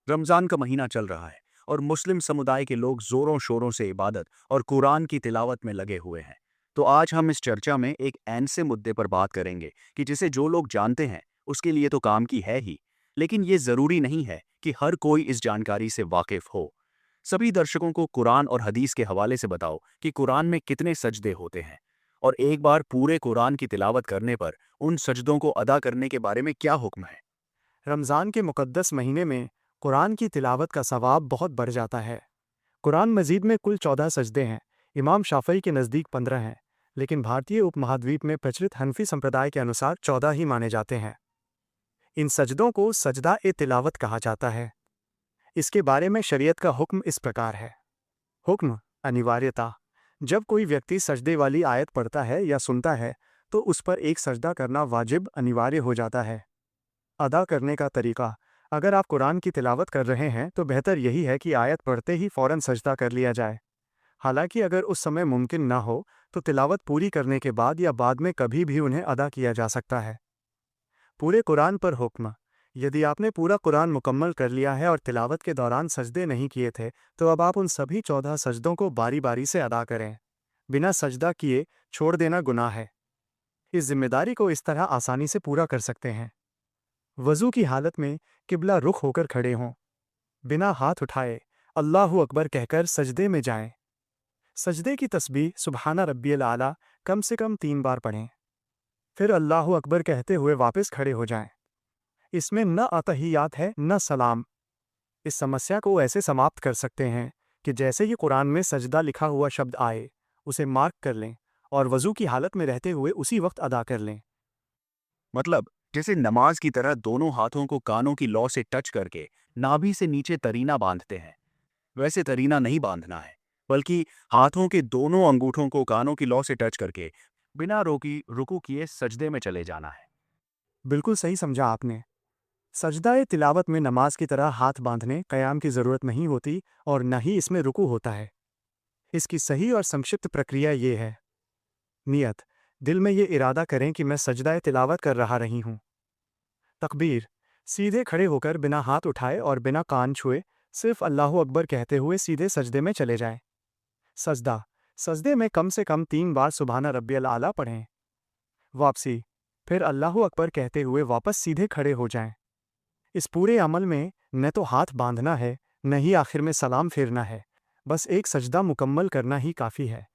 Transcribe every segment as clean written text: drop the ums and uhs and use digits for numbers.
रमजान का महीना चल रहा है और मुस्लिम समुदाय के लोग जोरों शोरों से इबादत और कुरान की तिलावत में लगे हुए हैं। तो आज हम इस चर्चा में एक ऐसे मुद्दे पर बात करेंगे कि जिसे जो लोग जानते हैं उसके लिए तो काम की है ही, लेकिन ये जरूरी नहीं है कि हर कोई इस जानकारी से वाकिफ हो। सभी दर्शकों को कुरान और हदीस के हवाले से बताओ कि कुरान में कितने सजदे होते हैं, और एक बार पूरे कुरान की तिलावत करने पर उन सजदों को अदा करने के बारे में क्या हुक्म है। रमज़ान के मुक़द्दस महीने में कुरान की तिलावत का सवाब बहुत बढ़ जाता है। कुरान मजीद में कुल 14 सजदे हैं। इमाम शाफ़ई के नज़दीक 15 हैं, लेकिन भारतीय उपमहाद्वीप में प्रचलित हनफी संप्रदाय के अनुसार 14 ही माने जाते हैं। इन सजदों को सजदा ए तिलावत कहा जाता है। इसके बारे में शरीयत का हुक्म इस प्रकार है। हुक्म अनिवार्यता। जब कोई व्यक्ति सजदे वाली आयत पढ़ता है या सुनता है तो उस पर एक सजदा करना वाजिब अनिवार्य हो जाता है। अदा करने का तरीका। अगर आप कुरान की तिलावत कर रहे हैं तो बेहतर यही है कि आयत पढ़ते ही फ़ौरन सजदा कर लिया जाए। हालांकि अगर उस समय मुमकिन ना हो तो तिलावत पूरी करने के बाद या बाद में कभी भी उन्हें अदा किया जा सकता है। पूरे कुरान पर हुक्म। यदि आपने पूरा कुरान मुकम्मल कर लिया है और तिलावत के दौरान सजदे नहीं किए थे तो अब आप उन सभी 14 सजदों को बारी बारी से अदा करें। बिना सजदा किए छोड़ देना गुनाह है। इस जिम्मेदारी को इस तरह आसानी से पूरा कर सकते हैं। वज़ू की हालत में किबला रुख होकर खड़े हों। बिना हाथ उठाए अल्लाहु अकबर कहकर सजदे में जाएं। सजदे की तस्बीह सुबहाना रब्बियल आला कम से कम 3 बार पढ़ें। फिर अल्लाहु अकबर कहते हुए वापस खड़े हो जाएं। इसमें न अतहियात है न सलाम। इस समस्या को ऐसे समाप्त कर सकते हैं कि जैसे ही कुरान में सजदा लिखा हुआ शब्द आए उसे मार्क कर लें और वज़ू की हालत में रहते हुए उसी वक्त अदा कर लें। मतलब जैसे नमाज की तरह दोनों हाथों को कानों की लौ से टच करके नाभि से नीचे तरीना बांधते हैं, वैसे तरीना नहीं बांधना है, बल्कि हाथों के दोनों अंगूठों को कानों की लौ से टच करके बिना रोकी रुकू किए सजदे में चले जाना है। बिल्कुल सही समझा आपने। सजदा तिलावत में नमाज की तरह हाथ बांधने कयाम की ज़रूरत नहीं होती और न ही इसमें रुकू होता है। इसकी सही और संक्षिप्त प्रक्रिया ये है। नियत। दिल में ये इरादा करें कि मैं सजदा तिलावत कर रहा रही हूँ। तकबीर। सीधे खड़े होकर बिना हाथ उठाए और बिना कान छुए सिर्फ अल्लाहु अकबर कहते हुए सीधे सजदे में चले जाएं। सजदा। सजदे में कम से कम 3 बार सुबहाना रब्बियल आला पढ़ें। वापसी। फिर अल्लाहु अकबर कहते हुए वापस सीधे खड़े हो जाएं। इस पूरे अमल में न तो हाथ बांधना है न ही आखिर में सलाम फेरना है। बस एक सजदा मुकम्मल करना ही काफ़ी है।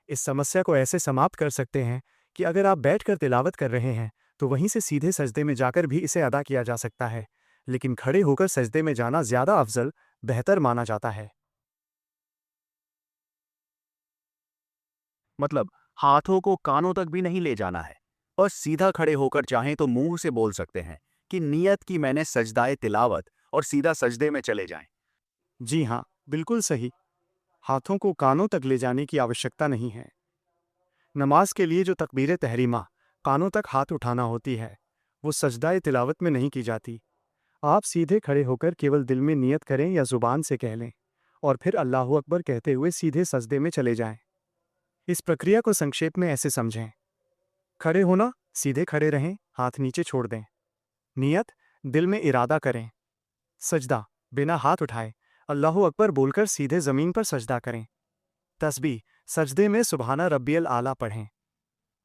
इस समस्या को ऐसे समाप्त कर सकते हैं कि अगर आप बैठकर तिलावत कर रहे हैं तो वहीं से सीधे सजदे में जाकर भी इसे अदा किया जा सकता है, लेकिन खड़े होकर सजदे में जाना ज़्यादा अफजल बेहतर माना जाता है। मतलब हाथों को कानों तक भी नहीं ले जाना है, और सीधा खड़े होकर चाहें तो मुंह से बोल सकते हैं कि नियत की मैंने सजदाए तिलावत, और सीधा सजदे में चले जाएं। जी हाँ, बिल्कुल सही। हाथों को कानों तक ले जाने की आवश्यकता नहीं है। नमाज के लिए जो तकबीर तहरीमा कानों तक हाथ उठाना होती है वो सजदाए तिलावत में नहीं की जाती। आप सीधे खड़े होकर केवल दिल में नियत करें या ज़ुबान से कह लें और फिर अल्लाहु अकबर कहते हुए सीधे सजदे में चले जाएं। इस प्रक्रिया को संक्षेप में ऐसे समझें। खड़े होना, सीधे खड़े रहें, हाथ नीचे छोड़ दें। नियत, दिल में इरादा करें। सजदा, बिना हाथ उठाए अल्लाहु अकबर बोलकर सीधे ज़मीन पर सजदा करें। तस्बीह, सजदे में सुबहाना रब्बियल आला पढ़ें।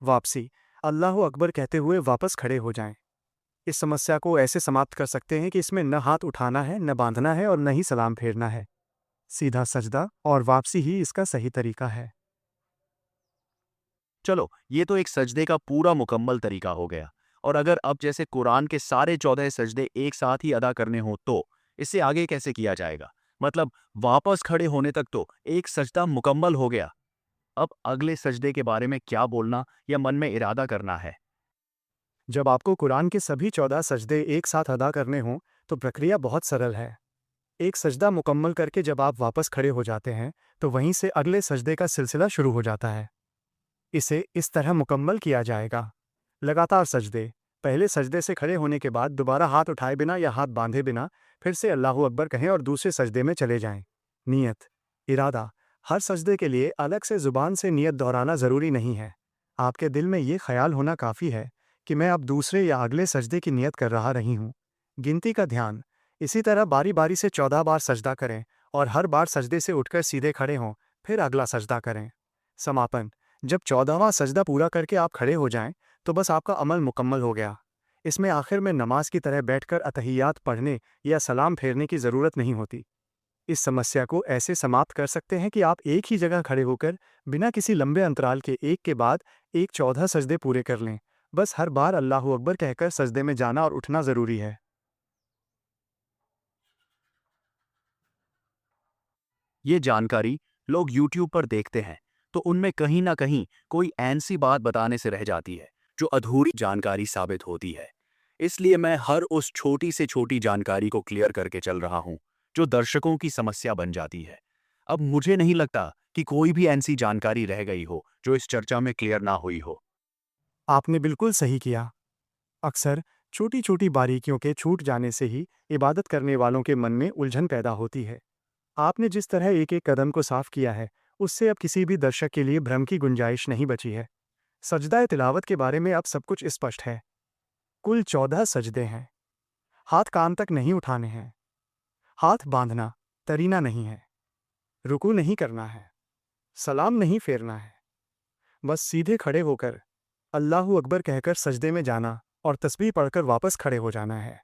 वापसी, अल्लाहु अकबर कहते हुए वापस खड़े हो जाएं। इस समस्या को ऐसे समाप्त कर सकते हैं कि इसमें न हाथ उठाना है, न बांधना है और न ही सलाम फेरना है। सीधा सजदा और वापसी ही इसका सही तरीका है। चलो, ये तो एक सजदे का पूरा मुकम्मल तरीका हो गया। और अगर अब जैसे कुरान के सारे 14 सजदे एक साथ ही अदा करने हो तो इससे आगे कैसे किया जाएगा। मतलब वापस खड़े होने तक तो एक सजदा मुकम्मल हो गया, अब अगले सजदे के बारे में क्या बोलना या मन में इरादा करना है। जब आपको कुरान के सभी 14 सजदे एक साथ अदा करने हों तो प्रक्रिया बहुत सरल है। एक सजदा मुकम्मल करके जब आप वापस खड़े हो जाते हैं तो वहीं से अगले सजदे का सिलसिला शुरू हो जाता है। इसे इस तरह मुकम्मल किया जाएगा। लगातार सजदे। पहले सजदे से खड़े होने के बाद दोबारा हाथ उठाए बिना या हाथ बांधे बिना फिर से अल्लाहु अकबर कहें और दूसरे सजदे में चले जाएं। नियत। इरादा। हर सजदे के लिए अलग से ज़ुबान से नियत दोहराना ज़रूरी नहीं है। आपके दिल में ये ख्याल होना काफ़ी है कि मैं अब दूसरे या अगले सजदे की नियत कर रहा रही हूँ। गिनती का ध्यान। इसी तरह बारी बारी से 14 बार सजदा करें और हर बार सजदे से उठकर सीधे खड़े हों, फिर अगला सजदा करें। समापन। जब 14वां सजदा पूरा करके आप खड़े हो जाएं, तो बस आपका अमल मुकम्मल हो गया। इसमें आखिर में नमाज की तरह बैठकर अतहियात पढ़ने या सलाम फेरने की ज़रूरत नहीं होती। इस समस्या को ऐसे समाप्त कर सकते हैं कि आप एक ही जगह खड़े होकर बिना किसी लंबे अंतराल के एक के बाद एक 14 सजदे पूरे कर लें। बस हर बार अल्लाहू अकबर कहकर सजदे में जाना और उठना ज़रूरी है। ये जानकारी लोग YouTube पर देखते हैं तो उनमें कहीं ना कहीं कोई ऐसी बात बताने से रह जाती है जो अधूरी जानकारी साबित होती है। इसलिए मैं हर उस छोटी से छोटी जानकारी को क्लियर करके चल रहा हूं जो दर्शकों की समस्या बन जाती है। अब मुझे नहीं लगता कि कोई भी ऐसी जानकारी रह गई हो जो इस चर्चा में क्लियर ना हुई हो। आपने बिल्कुल सही किया। अक्सर छोटी छोटी बारीकियों के छूट जाने से ही इबादत करने वालों के मन में उलझन पैदा होती है। आपने जिस तरह एक एक कदम को साफ किया है, उससे अब किसी भी दर्शक के लिए भ्रम की गुंजाइश नहीं बची है। सजदा तिलावत के बारे में अब सब कुछ स्पष्ट है। कुल 14 सजदे हैं। हाथ कान तक नहीं उठाने हैं। हाथ बांधना तरीना नहीं है। रुकू नहीं करना है। सलाम नहीं फेरना है। बस सीधे खड़े होकर अल्लाहू अकबर कहकर सजदे में जाना और तस्बीह पढ़कर वापस खड़े हो जाना है।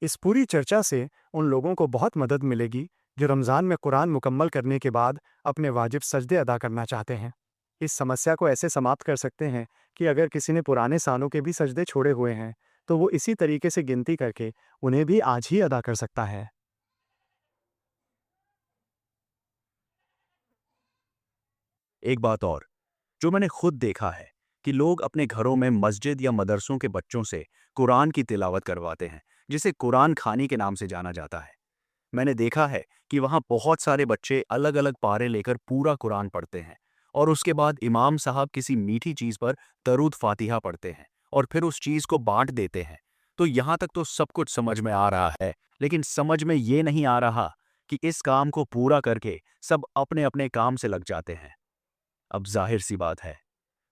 इस पूरी चर्चा से उन लोगों को बहुत मदद मिलेगी जो रमज़ान में कुरान मुकम्मल करने के बाद अपने वाजिब सजदे अदा करना चाहते हैं। इस समस्या को ऐसे समाप्त कर सकते हैं कि अगर किसी ने पुराने सालों के भी सजदे छोड़े हुए हैं, तो वो इसी तरीके से गिनती करके उन्हें भी आज ही अदा कर सकता है। एक बात और जो मैंने खुद देखा है कि लोग अपने घरों में मस्जिद या मदरसों के बच्चों से कुरान की तिलावत करवाते हैं, जिसे कुरान खानी के नाम से जाना जाता है। मैंने देखा है कि वहाँ बहुत सारे बच्चे अलग अलग पारे लेकर पूरा कुरान पढ़ते हैं और उसके बाद इमाम साहब किसी मीठी चीज़ पर दरूद फातिहा पढ़ते हैं और फिर उस चीज़ को बांट देते हैं। तो यहाँ तक तो सब कुछ समझ में आ रहा है, लेकिन समझ में ये नहीं आ रहा कि इस काम को पूरा करके सब अपने अपने काम से लग जाते हैं। अब जाहिर सी बात है,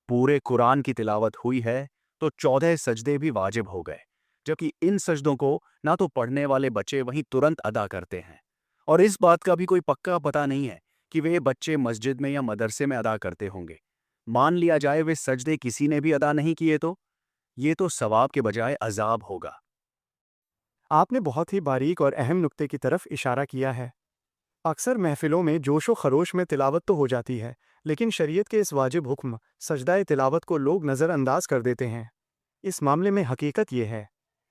पूरे कुरान की तिलावत हुई है तो 14 सजदे भी वाजिब हो गए, जबकि इन सजदों को ना तो पढ़ने वाले बच्चे वहीं तुरंत अदा करते हैं और इस बात का भी कोई पक्का पता नहीं है कि वे बच्चे मस्जिद में या मदरसे में अदा करते होंगे। मान लिया जाए वे सजदे किसी ने भी अदा नहीं किए तो ये तो सवाब के बजाय अजाब होगा। आपने बहुत ही बारीक और अहम नुक्ते की तरफ इशारा किया है। अक्सर महफिलों में जोशो खरोश में तिलावत तो हो जाती है, लेकिन शरीयत के इस वाजिब हुक्म सजदाए तिलावत को लोग नज़रअंदाज कर देते हैं। इस मामले में हकीकत यह है,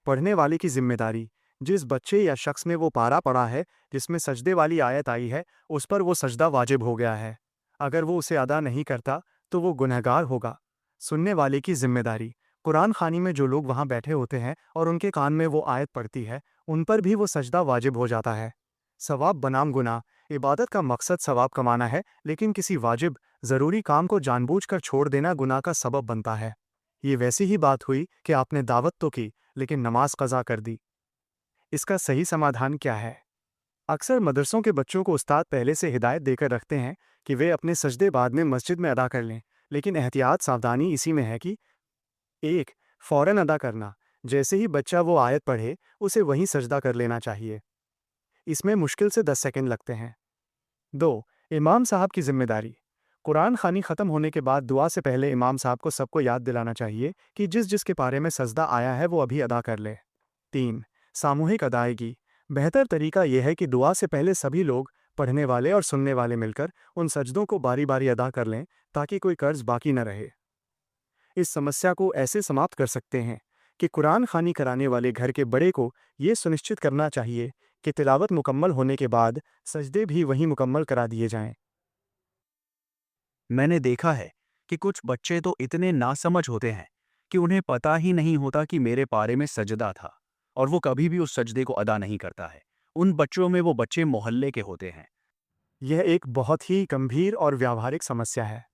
पढ़ने वाले की जिम्मेदारी, जिस बच्चे या शख्स ने वो पारा पढ़ा है जिसमें सजदे वाली आयत आई है, उस पर वो सजदा वाजिब हो गया है। अगर वो उसे अदा नहीं करता तो वो गुनहगार होगा। सुनने वाले की जिम्मेदारी, कुरान खानी में जो लोग वहाँ बैठे होते हैं और उनके कान में वो आयत पड़ती है, उन पर भी वो सजदा वाजिब हो जाता है। सवाब बनाम गुनाह। इबादत का मकसद सवाब कमाना है, लेकिन किसी वाजिब ज़रूरी काम को जानबूझकर छोड़ देना गुनाह का सबब बनता है। ये वैसी ही बात हुई कि आपने दावत तो की, लेकिन नमाज कज़ा कर दी। इसका सही समाधान क्या है? अक्सर मदरसों के बच्चों को उस्ताद पहले से हिदायत देकर रखते हैं कि वे अपने सजदे बाद में मस्जिद में अदा कर लें, लेकिन एहतियात सावधानी इसी में है कि 1. फ़ौरन अदा करना। जैसे ही बच्चा वो आयत पढ़े, उसे वहीं सजदा कर लेना चाहिए। इसमें मुश्किल से 10 सेकंड लगते हैं। 2. इमाम साहब की जिम्मेदारी। कुरान खानी ख़त्म होने के बाद दुआ से पहले इमाम साहब को सबको याद दिलाना चाहिए कि जिस जिसके पारे में सजदा आया है वो अभी अदा कर ले। 3. सामूहिक अदायगी। बेहतर तरीका यह है कि दुआ से पहले सभी लोग, पढ़ने वाले और सुनने वाले मिलकर उन सजदों को बारी बारी अदा कर लें, ताकि कोई कर्ज बाकी न रहे। इस समस्या को ऐसे समाप्त कर सकते हैं कि कुरान खानी कराने वाले घर के बड़े को ये सुनिश्चित करना चाहिए कि तिलावत मुकम्मल होने के बाद सजदे भी वहीं मुकम्मल करा दिए जाएं। मैंने देखा है कि कुछ बच्चे तो इतने नासमझ होते हैं कि उन्हें पता ही नहीं होता कि मेरे पारे में सजदा था और वो कभी भी उस सजदे को अदा नहीं करता है। उन बच्चों में वो बच्चे मोहल्ले के होते हैं। यह एक बहुत ही गंभीर और व्यावहारिक समस्या है।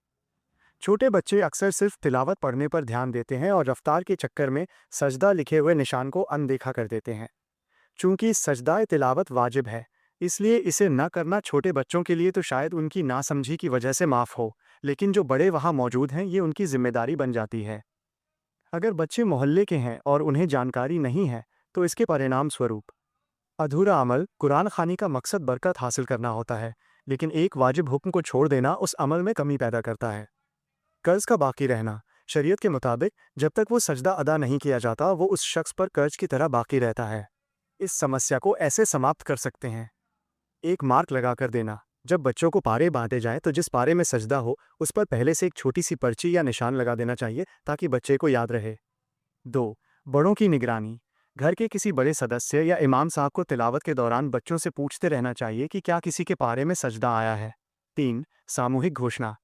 छोटे बच्चे अक्सर सिर्फ तिलावत पढ़ने पर ध्यान देते हैं और रफ्तार के चक्कर में सजदा लिखे हुए निशान को अनदेखा कर देते हैं। चूंकि सजदा तिलावत वाजिब है, इसलिए इसे न करना छोटे बच्चों के लिए तो शायद उनकी नासमझी की वजह से माफ़ हो, लेकिन जो बड़े वहाँ मौजूद हैं ये उनकी जिम्मेदारी बन जाती है। अगर बच्चे मोहल्ले के हैं और उन्हें जानकारी नहीं है, तो इसके परिणाम स्वरूप अधूरा अमल कुरान खानी का मकसद बरकत हासिल करना होता है, लेकिन एक वाजिब हुक्म को छोड़ देना उस अमल में कमी पैदा करता है। कर्ज का बाकी रहना। शरीयत के मुताबिक जब तक वो सजदा अदा नहीं किया जाता, वो उस शख्स पर कर्ज की तरह बाकी रहता है। इस समस्या को ऐसे समाप्त कर सकते हैं। एक मार्क लगा कर देना। जब बच्चों को पारे बांटे जाएं तो जिस पारे में सजदा हो उस पर पहले से एक छोटी सी पर्ची या निशान लगा देना चाहिए ताकि बच्चे को याद रहे। 2. बड़ों की निगरानी। घर के किसी बड़े सदस्य या इमाम साहब को तिलावत के दौरान बच्चों से पूछते रहना चाहिए कि क्या किसी के पारे में सजदा आया है। 3. सामूहिक घोषणा।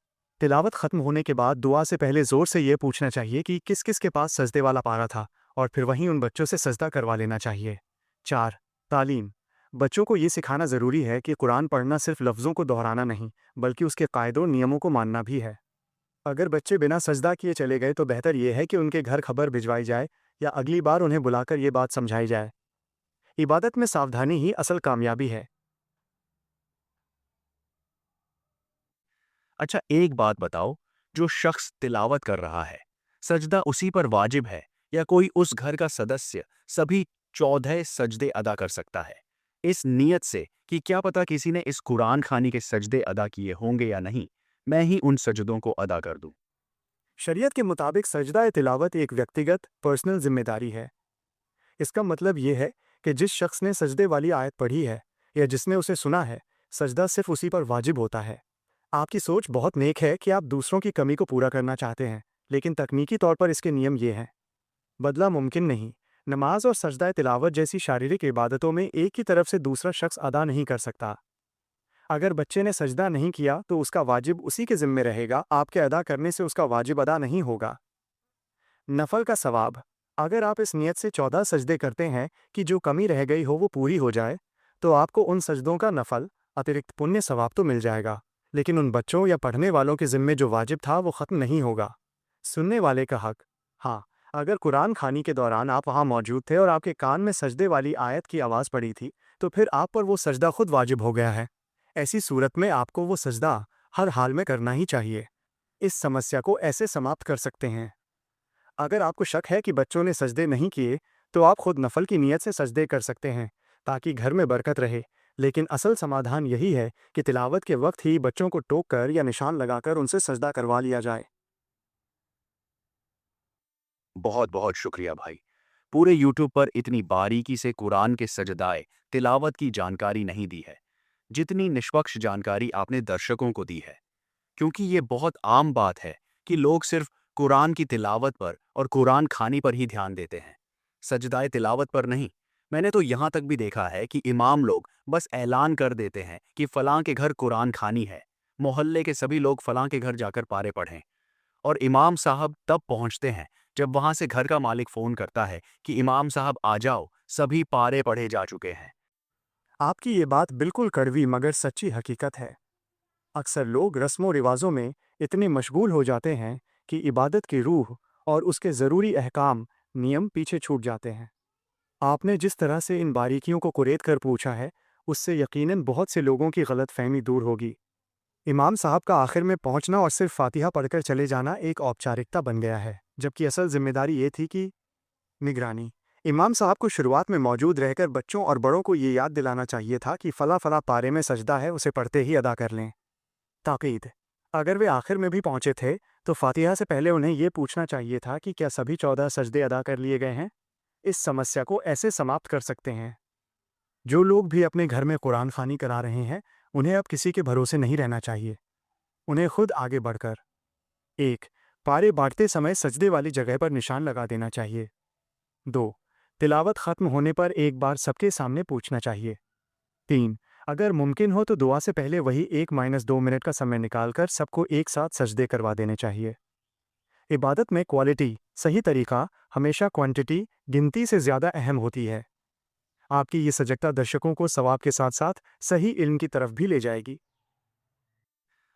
तिलावत खत्म होने के बाद दुआ से पहले जोर से ये पूछना चाहिए कि किस किस के पास सजदे वाला पारा था, और फिर वहीं उन बच्चों से सजदा करवा लेना चाहिए। 4. तालीम। बच्चों को ये सिखाना ज़रूरी है कि कुरान पढ़ना सिर्फ लफ्ज़ों को दोहराना नहीं, बल्कि उसके कायदों नियमों को मानना भी है। अगर बच्चे बिना सजदा किए चले गए तो बेहतर यह है कि उनके घर खबर भिजवाई जाए या अगली बार उन्हें बुलाकर ये बात समझाई जाए। इबादत में सावधानी ही असल कामयाबी है। अच्छा, एक बात बताओ, जो शख्स तिलावत कर रहा है, सजदा उसी पर वाजिब है या कोई उस घर का सदस्य सभी 14 सजदे अदा कर सकता है? इस नियत से कि क्या पता किसी ने इस कुरान खानी के सजदे अदा किए होंगे या नहीं, मैं ही उन सजदों को अदा कर दूं। शरीयत के मुताबिक सजदा तिलावत एक व्यक्तिगत पर्सनल जिम्मेदारी है। इसका मतलब ये है कि जिस शख्स ने सजदे वाली आयत पढ़ी है या जिसने उसे सुना है, सजदा सिर्फ उसी पर वाजिब होता है। आपकी सोच बहुत नेक है कि आप दूसरों की कमी को पूरा करना चाहते हैं, लेकिन तकनीकी तौर पर इसके नियम ये हैं। बदला मुमकिन नहीं। नमाज और सजदा तिलावत जैसी शारीरिक इबादतों में एक ही तरफ से दूसरा शख्स अदा नहीं कर सकता। अगर बच्चे ने सजदा नहीं किया तो उसका वाजिब उसी के ज़िम्मे रहेगा, आपके अदा करने से उसका वाजिब अदा नहीं होगा। नफल का सवाब। अगर आप इस नियत से 14 सजदे करते हैं कि जो कमी रह गई हो वो पूरी हो जाए, तो आपको उन सजदों का नफल अतिरिक्त पुण्य सवाब तो मिल जाएगा, लेकिन उन बच्चों या पढ़ने वालों के ज़िम्मे जो वाजिब था वो ख़त्म नहीं होगा। सुनने वाले का हक। हाँ, अगर कुरान खानी के दौरान आप वहाँ मौजूद थे और आपके कान में सजदे वाली आयत की आवाज़ पड़ी थी, तो फिर आप पर वो सजदा खुद वाजिब हो गया है। ऐसी सूरत में आपको वो सजदा हर हाल में करना ही चाहिए। इस समस्या को ऐसे समाप्त कर सकते हैं। अगर आपको शक है कि बच्चों ने सजदे नहीं किए, तो आप खुद नफल की नीयत से सजदे कर सकते हैं, ताकि घर में बरकत रहे। लेकिन असल समाधान यही है कि तिलावत के वक्त ही बच्चों को टोक कर या निशान लगाकर उनसे सजदा करवा लिया जाए। बहुत बहुत शुक्रिया भाई। पूरे यूट्यूब पर इतनी बारीकी से कुरान के सजदाए तिलावत की जानकारी नहीं दी है, जितनी निष्पक्ष जानकारी आपने दर्शकों को दी है। क्योंकि ये बहुत आम बात है कि लोग सिर्फ कुरान की तिलावत पर और कुरान खानी पर ही ध्यान देते हैं, सजदाए तिलावत पर नहीं। मैंने तो यहाँ तक भी देखा है कि इमाम लोग बस ऐलान कर देते हैं कि फलां के घर कुरान खानी है, मोहल्ले के सभी लोग फलां के घर जाकर पारे पढ़ें, और इमाम साहब तब पहुंचते हैं जब वहां से घर का मालिक फोन करता है कि इमाम साहब आ जाओ, सभी पारे पढ़े जा चुके हैं। आपकी ये बात बिल्कुल कड़वी मगर सच्ची हकीकत है। अक्सर लोग रस्मों रिवाजों में इतने मशगूल हो जाते हैं कि इबादत की रूह और उसके ज़रूरी अहकाम नियम पीछे छूट जाते हैं। आपने जिस तरह से इन बारीकियों को कुरेद कर पूछा है, उससे यकीनन बहुत से लोगों की गलतफहमी दूर होगी। इमाम साहब का आखिर में पहुंचना और सिर्फ फातिहा पढ़कर चले जाना एक औपचारिकता बन गया है, जबकि असल जिम्मेदारी ये थी कि निगरानी। इमाम साहब को शुरुआत में मौजूद रहकर बच्चों और बड़ों को ये याद दिलाना चाहिए था कि फ़ला फ़ला पारे में सजदा है, उसे पढ़ते ही अदा कर लें। ताक़ीद। अगर वे आखिर में भी पहुंचे थे, तो फातिहा से पहले उन्हें ये पूछना चाहिए था कि क्या सभी 14 सजदे अदा कर लिए गए हैं। इस समस्या को ऐसे समाप्त कर सकते हैं। जो लोग भी अपने घर में कुरान खानी करा रहे हैं, उन्हें अब किसी के भरोसे नहीं रहना चाहिए। उन्हें खुद आगे बढ़कर 1. पारे बांटते समय सजदे वाली जगह पर निशान लगा देना चाहिए। 2. तिलावत ख़त्म होने पर एक बार सबके सामने पूछना चाहिए। 3. अगर मुमकिन हो तो दुआ से पहले वही 1-2 मिनट का समय निकालकर सबको एक साथ सजदे करवा देने चाहिए। इबादत में क्वालिटी, सही तरीका, हमेशा क्वांटिटी, गिनती से ज़्यादा अहम होती है। आपकी ये सजगता दर्शकों को सवाब के साथ साथ सही इल्म की तरफ भी ले जाएगी।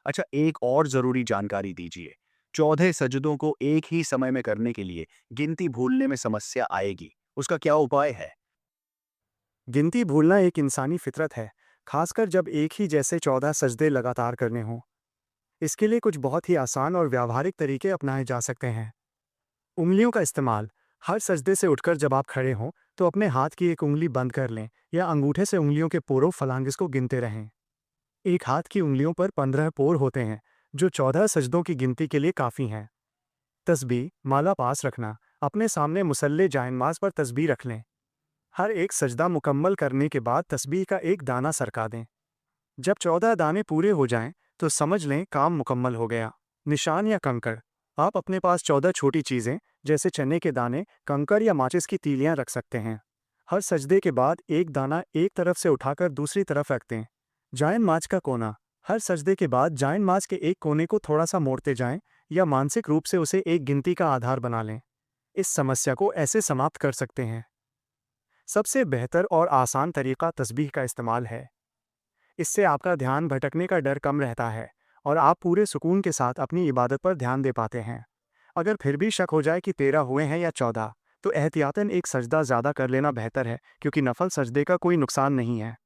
अच्छा, एक और ज़रूरी जानकारी दीजिए। 14 सजदों को एक ही समय में करने के लिए गिनती भूलने में समस्या आएगी, उसका क्या उपाय है? गिनती भूलना एक इंसानी फितरत है, खासकर जब एक ही जैसे 14 सजदे लगातार करने हों। इसके लिए कुछ बहुत ही आसान और व्यावहारिक तरीके अपनाए जा सकते हैं। उंगलियों का इस्तेमाल। हर सजदे से उठकर जब आप खड़े हों, तो अपने हाथ की एक उंगली बंद कर लें या अंगूठे से उंगलियों के पोरों फलांगिस को गिनते रहें। एक हाथ की उंगलियों पर 15 पोर होते हैं, जो 14 सजदों की गिनती के लिए काफ़ी हैं। तस्बीह, माला पास रखना। अपने सामने मुसल्ले जायनमाज पर तस्बीह रख लें। हर एक सजदा मुकम्मल करने के बाद तस्बीह का एक दाना सरका दें। जब 14 दाने पूरे हो जाएं, तो समझ लें काम मुकम्मल हो गया। निशान या कंकड़। आप अपने पास 14 छोटी चीज़ें जैसे चने के दाने, कंकड़ या माचिस की तीलियां रख सकते हैं। हर सजदे के बाद एक दाना एक तरफ से उठाकर दूसरी तरफ रख दें। जायन माज का कोना। हर सजदे के बाद जायन माज के एक कोने को थोड़ा सा मोड़ते जाएं या मानसिक रूप से उसे एक गिनती का आधार बना लें। इस समस्या को ऐसे समाप्त कर सकते हैं। सबसे बेहतर और आसान तरीका तस्बीह का इस्तेमाल है। इससे आपका ध्यान भटकने का डर कम रहता है और आप पूरे सुकून के साथ अपनी इबादत पर ध्यान दे पाते हैं। अगर फिर भी शक हो जाए कि 13 हुए हैं या 14, तो एहतियातन एक सजदा ज़्यादा कर लेना बेहतर है, क्योंकि नफल सजदे का कोई नुकसान नहीं है।